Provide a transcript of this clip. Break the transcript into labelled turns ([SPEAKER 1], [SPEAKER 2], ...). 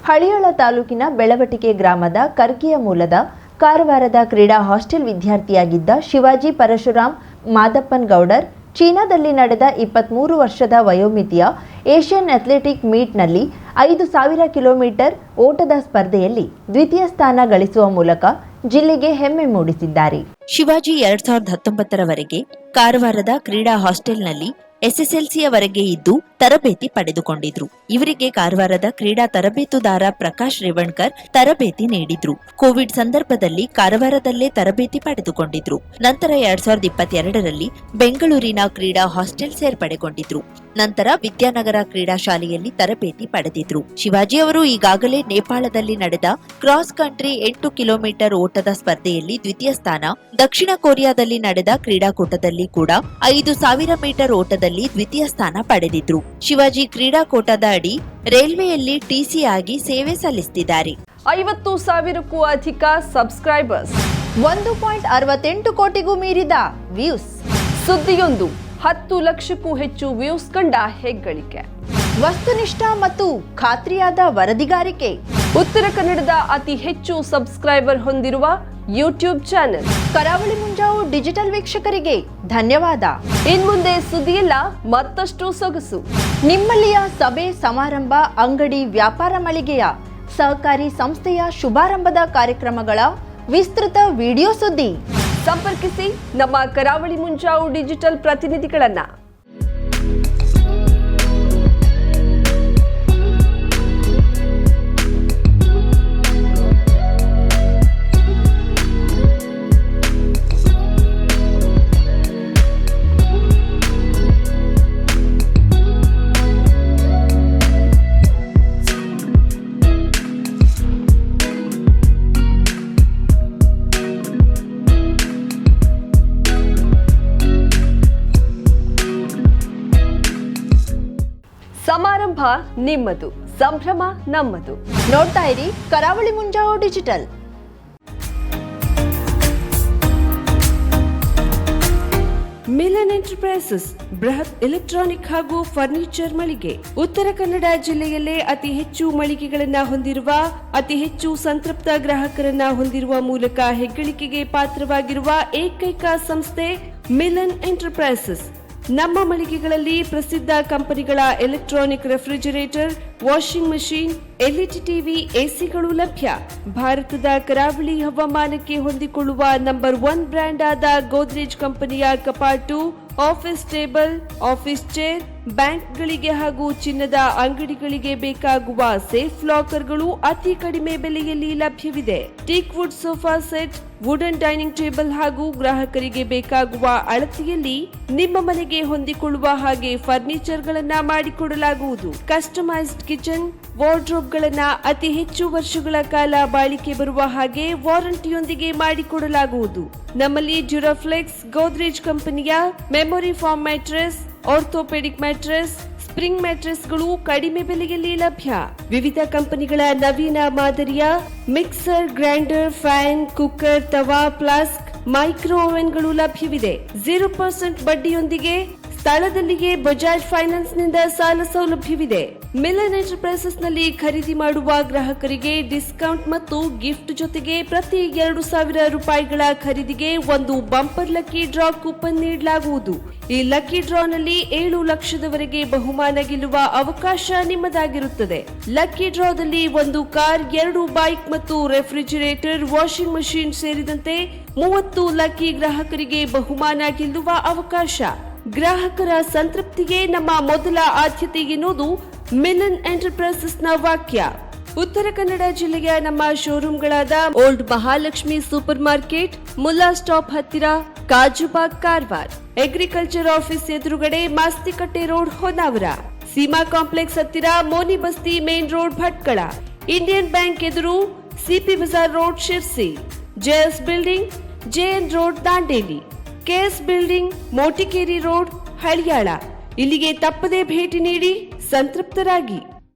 [SPEAKER 1] ಹಳಿಯಾಳ ತಾಲೂಕಿನ ಬೆಳವಟಿಗೆ ಗ್ರಾಮದ ಕರ್ಕಿಯ ಮೂಲದ ಕಾರವಾರದ ಕ್ರೀಡಾ ಹಾಸ್ಟೆಲ್ ವಿದ್ಯಾರ್ಥಿಯಾಗಿದ್ದ ಶಿವಾಜಿ ಪರಶುರಾಮ್ ಮಾದಪ್ಪನ್ ಗೌಡರ್ ಚೀನಾದಲ್ಲಿ ನಡೆದ 23 ವರ್ಷದ ವಯೋಮಿತಿಯ ಏಷ್ಯನ್ ಅಥ್ಲೆಟಿಕ್ ಮೀಟ್ನಲ್ಲಿ 5000 ಕಿಲೋಮೀಟರ್ ಓಟದ ಸ್ಪರ್ಧೆಯಲ್ಲಿ ದ್ವಿತೀಯ ಸ್ಥಾನ ಗಳಿಸುವ ಮೂಲಕ ಜಿಲ್ಲೆಗೆ ಹೆಮ್ಮೆ ಮೂಡಿಸಿದ್ದಾರೆ. ಶಿವಾಜಿ 2019ರವರೆಗೆ ಕಾರವಾರದ ಕ್ರೀಡಾ ಹಾಸ್ಟೆಲ್ನಲ್ಲಿ ಎಸ್ಎಸ್ಎಲ್ಸಿಯವರೆಗೆ ಇದ್ದು ತರಬೇತಿ ಪಡೆದುಕೊಂಡಿದ್ರು. ಇವರಿಗೆ ಕಾರವಾರದ ಕ್ರೀಡಾ ತರಬೇತುದಾರ ಪ್ರಕಾಶ್ ರೇವಣ್ಕರ್ ತರಬೇತಿ ನೀಡಿದ್ರು. ಕೋವಿಡ್ ಸಂದರ್ಭದಲ್ಲಿ ಕಾರವಾರದಲ್ಲೇ ತರಬೇತಿ ಪಡೆದುಕೊಂಡಿದ್ರು. ನಂತರ 2022ರಲ್ಲಿ ಬೆಂಗಳೂರಿನ ಕ್ರೀಡಾ ಹಾಸ್ಟೆಲ್ ಸೇರ್ಪಡೆಗೊಂಡಿದ್ರು. ನಂತರ ವಿದ್ಯಾನಗರ ಕ್ರೀಡಾ ಶಾಲೆಯಲ್ಲಿ ತರಬೇತಿ ಪಡೆದಿದ್ರು. ಶಿವಾಜಿ ಅವರು ಈಗಾಗಲೇ ನೇಪಾಳದಲ್ಲಿ ನಡೆದ ಕ್ರಾಸ್ ಕಂಟ್ರಿ 8 ಕಿಲೋಮೀಟರ್ ಓಟದ ಸ್ಪರ್ಧೆಯಲ್ಲಿ ದ್ವಿತೀಯ ಸ್ಥಾನ, ದಕ್ಷಿಣ ಕೊರಿಯಾದಲ್ಲಿ ನಡೆದ ಕ್ರೀಡಾಕೂಟದಲ್ಲಿ ಕೂಡ 5000 ಮೀಟರ್ ಓಟದಲ್ಲಿ ದ್ವಿತೀಯ ಸ್ಥಾನ ಪಡೆದಿದ್ರು. ಶಿವಾಜಿ ಕ್ರೀಡಾಕೂಟದ ಅಡಿ ರೈಲ್ವೆಯಲ್ಲಿ ಟಿಸಿ ಆಗಿ ಸೇವೆ ಸಲ್ಲಿಸುತ್ತಿದ್ದಾರೆ.
[SPEAKER 2] 50,000ಕ್ಕೂ ಅಧಿಕ ಸಬ್ಸ್ಕ್ರೈಬರ್ಸ್,
[SPEAKER 1] 1.68 ಕೋಟಿಗೂ ಮೀರಿದ ವ್ಯೂಸ್,
[SPEAKER 2] ಸುದ್ದಿಯೊಂದು 10 ಲಕ್ಷಕ್ಕೂ ಹೆಚ್ಚು ವ್ಯೂಸ್ ಕಂಡ ಹೆಗ್ಗಳಿಕೆ,
[SPEAKER 1] ವಸ್ತುನಿಷ್ಠ ಮತ್ತು ಖಾತ್ರಿಯಾದ ವರದಿಗಾರಿಕೆ,
[SPEAKER 2] ಉತ್ತರ ಕನ್ನಡದ ಅತಿ ಹೆಚ್ಚು ಸಬ್ಸ್ಕ್ರೈಬರ್ ಹೊಂದಿರುವ ಯೂಟ್ಯೂಬ್ ಚಾನೆಲ್
[SPEAKER 1] ಕರಾವಳಿ ಮುಂಜಾವು ಡಿಜಿಟಲ್ ವೀಕ್ಷಕರಿಗೆ ಧನ್ಯವಾದ.
[SPEAKER 2] ಇನ್ಮುಂದೆ ಸುದ್ದಿಯೆಲ್ಲ ಮತ್ತಷ್ಟು ಸೊಗಸು.
[SPEAKER 1] ನಿಮ್ಮಲ್ಲಿಯ ಸಭೆ ಸಮಾರಂಭ, ಅಂಗಡಿ ವ್ಯಾಪಾರ ಮಳಿಗೆಯ ಸಹಕಾರಿ ಸಂಸ್ಥೆಯ ಶುಭಾರಂಭದ ಕಾರ್ಯಕ್ರಮಗಳ ವಿಸ್ತೃತ ವಿಡಿಯೋ ಸುದ್ದಿ
[SPEAKER 2] ಸಂಪರ್ಕಿಸಿ ನಮ್ಮ ಕರಾವಳಿ ಮುಂಜಾವು ಡಿಜಿಟಲ್ ಪ್ರತಿನಿಧಿಗಳನ್ನ. ಸಮಾರಂಭ ನಿಮ್ಮದು, ಸಂಭ್ರಮ ನಮ್ಮದು.
[SPEAKER 1] ನೋಡ್ತಾ ಇರಿ ಕರಾವಳಿ ಮುಂಜಾವು ಡಿಜಿಟಲ್.
[SPEAKER 3] ಮಿಲನ್ ಎಂಟರ್ಪ್ರೈಸಸ್ ಬೃಹತ್ ಎಲೆಕ್ಟ್ರಾನಿಕ್ ಹಾಗೂ ಫರ್ನಿಚರ್ ಮಳಿಗೆ. ಉತ್ತರ ಕನ್ನಡ ಜಿಲ್ಲೆಯಲ್ಲೇ ಅತಿ ಹೆಚ್ಚು ಮಳಿಗೆಗಳನ್ನ ಹೊಂದಿರುವ, ಅತಿ ಹೆಚ್ಚು ಸಂತೃಪ್ತ ಗ್ರಾಹಕರನ್ನ ಹೊಂದಿರುವ ಮೂಲಕ ಹೆಗ್ಗಳಿಕೆಗೆ ಪಾತ್ರವಾಗಿರುವ ಏಕೈಕ ಸಂಸ್ಥೆ ಮಿಲನ್ ಎಂಟರ್ಪ್ರೈಸಸ್. ನಮ್ಮ ಮಳಿಗೆಗಳಲ್ಲಿ ಪ್ರಸಿದ್ಧ ಕಂಪನಿಗಳ electronic refrigerator, washing machine, LED TV, ಎಸಿಗಳು ಲಭ್ಯ. ಭಾರತದ ಕರಾವಳಿ ಹವಾಮಾನಕ್ಕೆ ಹೊಂದಿಕೊಳ್ಳುವ ನಂಬರ್ 1 ಬ್ರ್ಯಾಂಡ್ ಆದ ಗೋದ್ರೇಜ್ ಕಂಪನಿಯ ಕಪಾಟು, ಆಫೀಸ್ ಟೇಬಲ್, ಆಫೀಸ್ ಚೇರ್, ಬ್ಯಾಂಕ್ಗಳಿಗೆ ಹಾಗೂ ಚಿನ್ನದ ಅಂಗಡಿಗಳಿಗೆ ಬೇಕಾಗುವ ಸೇಫ್ ಲಾಕರ್ಗಳು ಅತಿ ಕಡಿಮೆ ಬೆಲೆಯಲ್ಲಿ ಲಭ್ಯವಿದೆ. Teak wood sofa set, wooden dining table ಹಾಗೂ ಗ್ರಾಹಕರಿಗೆ ಬೇಕಾಗುವ ಅಳತೆಯಲ್ಲಿ ನಿಮ್ಮ ಮನೆಗೆ ಹೊಂದಿಕೊಳ್ಳುವ ಹಾಗೆ ಫರ್ನಿಚರ್ ಗಳನ್ನ ಮಾಡಿಕೊಡಲಾಗುವುದು. ಕಸ್ಟಮೈಸ್ಡ್ ಕಿಚನ್, ವಾರ್ಡ್ರೋಬ್ ಗಳನ್ನ ಅತಿ ಹೆಚ್ಚು ವರ್ಷಗಳ ಕಾಲ ಬಾಳಿಕೆ ಬರುವ ಹಾಗೆ ವಾರಂಟಿಯೊಂದಿಗೆ ಮಾಡಿಕೊಡಲಾಗುವುದು. ನಮ್ಮಲ್ಲಿ ಡ್ಯೂರಾಫ್ಲೆಕ್ಸ್, ಗೋದ್ರೇಜ್ ಕಂಪನಿಯ memory foam mattress, orthopaedic mattress, spring ಮ್ಯಾಟ್ರೆಸ್ಗಳು ಕಡಿಮೆ ಬೆಲೆಯಲ್ಲಿ ಲಭ್ಯ. ವಿವಿಧ ಕಂಪನಿಗಳ ನವೀನ ಮಾದರಿಯ mixer, grinder, fan, cooker, tawa, flask, micro ಓವೆನ್ಗಳು ಲಭ್ಯವಿದೆ. 0% ಬಡ್ಡಿಯೊಂದಿಗೆ ಸ್ಥಳದಲ್ಲಿಯೇ ಬಜಾಜ್ ಫೈನಾನ್ಸ್ ನಿಂದ ಸಾಲ ಸೌಲಭ್ಯವಿದೆ. ಮಿಲನ್ ಎಂಟರ್ಪ್ರೈಸಸ್ ನಲ್ಲಿ ಖರೀದಿ ಮಾಡುವ ಗ್ರಾಹಕರಿಗೆ ಡಿಸ್ಕೌಂಟ್ ಮತ್ತು ಗಿಫ್ಟ್ ಜೊತೆಗೆ ಪ್ರತಿ 2,000 ರೂಪಾಯಿಗಳ ಖರೀದಿಗೆ ಒಂದು ಬಂಪರ್ ಲಕ್ಕಿ ಡ್ರಾ ಕೂಪನ್ ನೀಡಲಾಗುವುದು. ಈ ಲಕ್ಕಿ ಡ್ರಾ ನಲ್ಲಿ 7 ಲಕ್ಷದವರೆಗೆ ಬಹುಮಾನ ಗೆಲ್ಲುವ ಅವಕಾಶ ನಿಮ್ಮದಾಗಿರುತ್ತದೆ. ಲಕ್ಕಿ ಡ್ರಾದಲ್ಲಿ 1 ಕಾರ್, 2 ಬೈಕ್ ಮತ್ತು ರೆಫ್ರಿಜರೇಟರ್, ವಾಷಿಂಗ್ ಮಷೀನ್ ಸೇರಿದಂತೆ 30 ಲಕ್ಕಿ ಗ್ರಾಹಕರಿಗೆ ಬಹುಮಾನ ಗೆಲ್ಲುವ ಅವಕಾಶ. ಗ್ರಾಹಕರ ಸಂತೃಪ್ತಿಗೆ ನಮ್ಮ ಮೊದಲ ಆದ್ಯತೆ ಎನ್ನುವುದು ಮಿಲನ್ ಎಂಟರ್ಪ್ರೈಸಸ್ ನ ವಾಕ್ಯ. ಉತ್ತರ ಕನ್ನಡ ಜಿಲ್ಲೆಯ ನಮ್ಮ ಶೋರೂಮ್ಗಳಾದ old Mahalakshmi super market, Mulla stop ಹತ್ತಿರ, ಕಾಜುಬಾಗ್ ಕಾರವಾರ, ಅಗ್ರಿಕಲ್ಚರ್ ಆಫೀಸ್ ಎದುರುಗಡೆ ಮಾಸ್ತಿಕಟ್ಟೆ ರೋಡ್ ಹೊನ್ನಾವರ, ಸೀಮಾ ಕಾಂಪ್ಲೆಕ್ಸ್ ಹತ್ತಿರ Moni Basti main road Bhatkal, Indian bank ಎದುರು CP bazaar road Sirsi, JS building JN road Dandeli, KS building Motikeri road Haliyal. ಇಲ್ಲಿಗೆ ತಪ್ಪದೇ ಭೇಟಿ ನೀಡಿ ಸಂತೃಪ್ತರಾಗಿ.